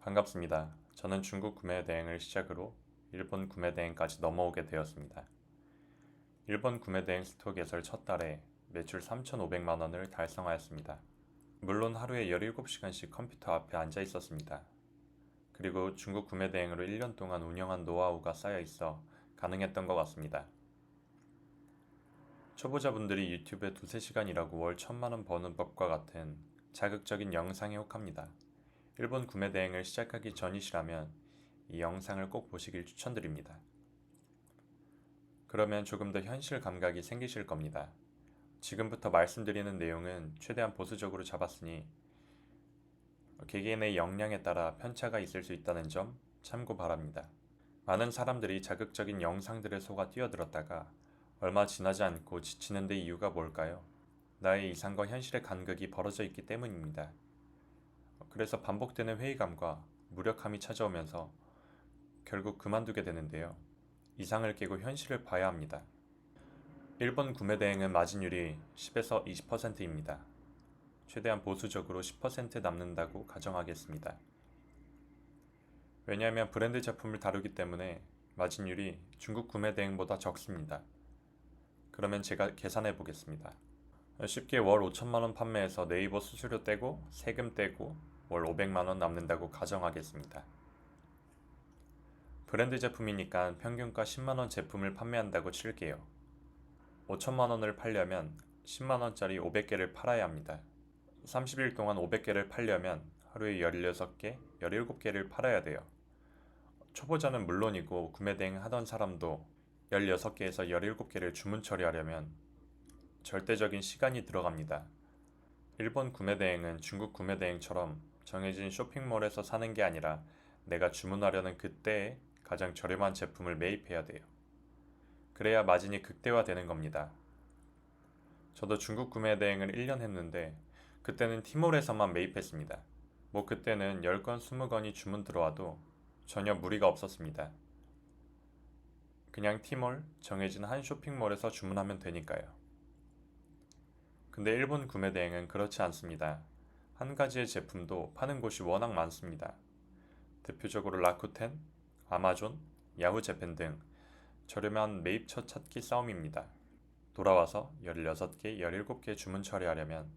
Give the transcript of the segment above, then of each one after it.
반갑습니다. 저는 중국 구매 대행을 시작으로 일본 구매 대행까지 넘어오게 되었습니다. 일본 구매 대행 스토어 개설 첫 달에 매출 3,500만 원을 달성하였습니다. 물론 하루에 17시간씩 컴퓨터 앞에 앉아 있었습니다. 그리고 중국 구매 대행으로 1년 동안 운영한 노하우가 쌓여 있어 가능했던 것 같습니다. 초보자분들이 유튜브에 2~3시간 일하고 월 1,000만 원 버는 법과 같은 자극적인 영상에 혹합니다. 일본 구매 대행을 시작하기 전이시라면 이 영상을 꼭 보시길 추천드립니다. 그러면 조금 더 현실 감각이 생기실 겁니다. 지금부터 말씀드리는 내용은 최대한 보수적으로 잡았으니 개개인의 역량에 따라 편차가 있을 수 있다는 점 참고 바랍니다. 많은 사람들이 자극적인 영상들에 속아 뛰어들었다가 얼마 지나지 않고 지치는 데 이유가 뭘까요? 나의 이상과 현실의 간극이 벌어져 있기 때문입니다. 그래서 반복되는 회의감과 무력함이 찾아오면서 결국 그만두게 되는데요. 이상을 깨고 현실을 봐야 합니다. 일본 구매 대행은 마진율이 10에서 20%입니다. 최대한 보수적으로 10% 남는다고 가정하겠습니다. 왜냐하면 브랜드 제품을 다루기 때문에 마진율이 중국 구매 대행보다 적습니다. 그러면 제가 계산해 보겠습니다. 쉽게 월 5천만 원 판매해서 네이버 수수료 떼고 세금 떼고 월 500만 원 남는다고 가정하겠습니다. 브랜드 제품이니까 평균가 10만 원 제품을 판매한다고 칠게요. 5천만 원을 팔려면 10만 원짜리 500개를 팔아야 합니다. 30일 동안 500개를 팔려면 하루에 16개, 17개를 팔아야 돼요. 초보자는 물론이고 구매 대행 하던 사람도 16개에서 17개를 주문 처리하려면 절대적인 시간이 들어갑니다. 일본 구매 대행은 중국 구매 대행처럼 정해진 쇼핑몰에서 사는 게 아니라 내가 주문하려는 그때에 가장 저렴한 제품을 매입해야 돼요. 그래야 마진이 극대화되는 겁니다. 저도 중국 구매 대행을 1년 했는데 그때는 티몰에서만 매입했습니다. 그때는 10건 20건이 주문 들어와도 전혀 무리가 없었습니다. 그냥 티몰, 정해진 한 쇼핑몰에서 주문하면 되니까요. 근데 일본 구매 대행은 그렇지 않습니다. 한 가지의 제품도 파는 곳이 워낙 많습니다. 대표적으로 라쿠텐, 아마존, 야후 재팬 등 저렴한 매입처 찾기 싸움입니다. 돌아와서 16개, 17개 주문 처리하려면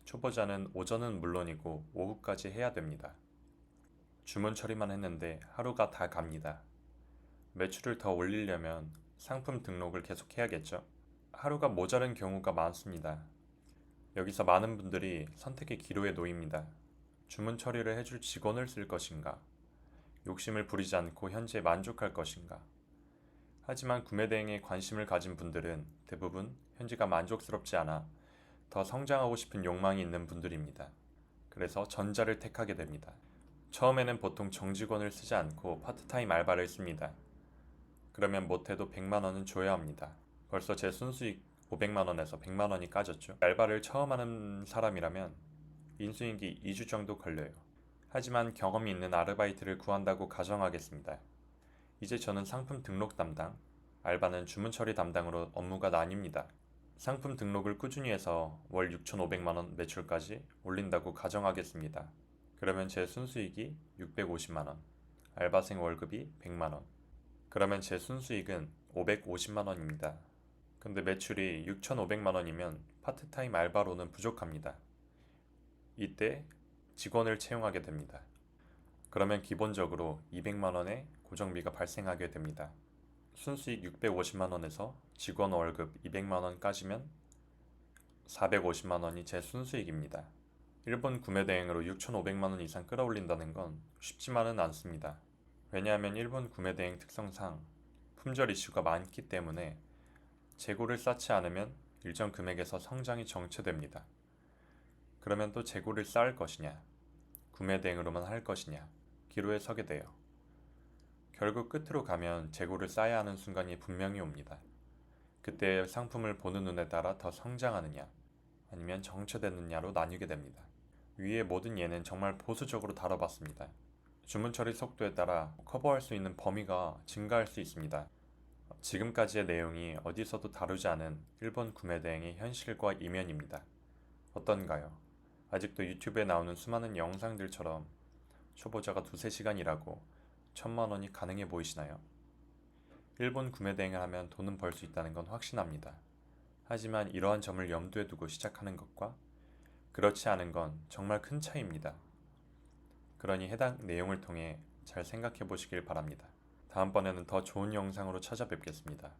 초보자는 오전은 물론이고 오후까지 해야 됩니다. 주문 처리만 했는데 하루가 다 갑니다. 매출을 더 올리려면 상품 등록을 계속 해야겠죠. 하루가 모자른 경우가 많습니다. 여기서 많은 분들이 선택의 기로에 놓입니다. 주문 처리를 해줄 직원을 쓸 것인가? 욕심을 부리지 않고 현재에 만족할 것인가? 하지만 구매 대행에 관심을 가진 분들은 대부분 현재가 만족스럽지 않아 더 성장하고 싶은 욕망이 있는 분들입니다. 그래서 전자를 택하게 됩니다. 처음에는 보통 정직원을 쓰지 않고 파트타임 알바를 씁니다. 그러면 못해도 100만 원은 줘야 합니다. 벌써 제 순수익 500만 원에서 100만 원이 까졌죠. 알바를 처음 하는 사람이라면 인수인기 2주 정도 걸려요. 하지만 경험이 있는 아르바이트를 구한다고 가정하겠습니다. 이제 저는 상품 등록 담당, 알바는 주문 처리 담당으로 업무가 나뉩니다. 상품 등록을 꾸준히 해서 월 6,500만 원 매출까지 올린다고 가정하겠습니다. 그러면 제 순수익이 650만 원, 알바생 월급이 100만 원. 그러면 제 순수익은 550만 원입니다. 근데 매출이 6,500만 원이면 파트타임 알바로는 부족합니다. 이때 직원을 채용하게 됩니다. 그러면 기본적으로 200만 원의 고정비가 발생하게 됩니다. 순수익 650만 원에서 직원 월급 200만 원 까지면 450만 원이 제 순수익입니다. 일본 구매 대행으로 6,500만 원 이상 끌어올린다는 건 쉽지만은 않습니다. 왜냐하면 일본 구매 대행 특성상 품절 이슈가 많기 때문에 재고를 쌓지 않으면 일정 금액에서 성장이 정체됩니다. 그러면 또 재고를 쌓을 것이냐, 구매 대행으로만 할 것이냐, 기로에 서게 돼요. 결국 끝으로 가면 재고를 쌓아야 하는 순간이 분명히 옵니다. 그때 상품을 보는 눈에 따라 더 성장하느냐, 아니면 정체되느냐로 나뉘게 됩니다. 위의 모든 예는 정말 보수적으로 다뤄봤습니다. 주문 처리 속도에 따라 커버할 수 있는 범위가 증가할 수 있습니다. 지금까지의 내용이 어디서도 다루지 않은 일본 구매 대행의 현실과 이면입니다. 어떤가요? 아직도 유튜브에 나오는 수많은 영상들처럼 초보자가 두세 시간 일하고 1,000만 원이 가능해 보이시나요? 일본 구매 대행을 하면 돈은 벌 수 있다는 건 확신합니다. 하지만 이러한 점을 염두에 두고 시작하는 것과 그렇지 않은 건 정말 큰 차이입니다. 그러니 해당 내용을 통해 잘 생각해 보시길 바랍니다. 다음번에는 더 좋은 영상으로 찾아뵙겠습니다.